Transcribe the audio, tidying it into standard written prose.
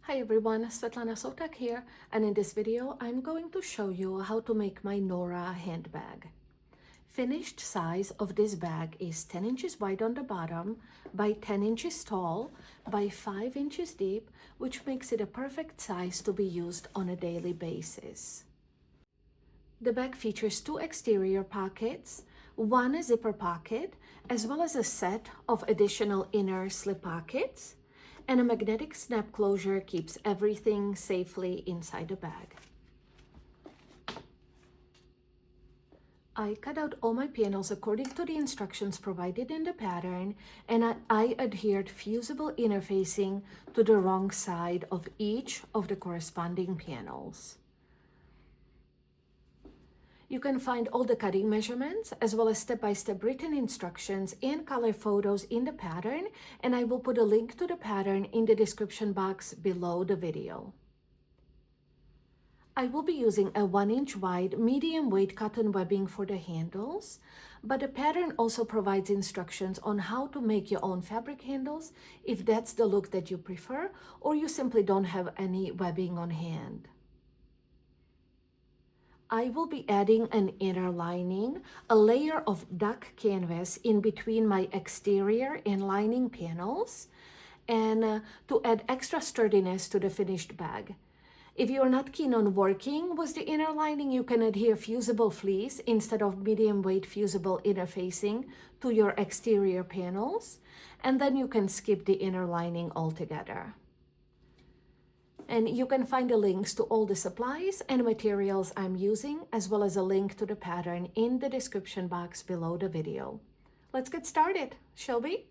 Hi everyone, Sotak here, and in this video I'm going to show you how to make my NORAH handbag. Finished size of this bag is 10 inches wide on the bottom by 10 inches tall by 5 inches deep, which makes it a perfect size to be used on a daily basis. The bag features two exterior pockets, one zipper pocket, as well as a set of additional inner slip pockets, and a magnetic snap closure keeps everything safely inside the bag. I cut out all my panels according to the instructions provided in the pattern, and I adhered fusible interfacing to the wrong side of each of the corresponding panels. You can find all the cutting measurements as well as step-by-step written instructions and color photos in the pattern, and I will put a link to the pattern in the description box below the video. I will be using a 1-inch wide medium weight cotton webbing for the handles, but the pattern also provides instructions on how to make your own fabric handles if that's the look that you prefer or you simply don't have any webbing on hand. I will be adding an inner lining, a layer of duck canvas in between my exterior and lining panels, and to add extra sturdiness to the finished bag. If you're not keen on working with the inner lining, you can adhere fusible fleece instead of medium weight fusible interfacing to your exterior panels, and then you can skip the inner lining altogether. And you can find the links to all the supplies and materials I'm using, as well as a link to the pattern in the description box below the video. Let's get started, shall we?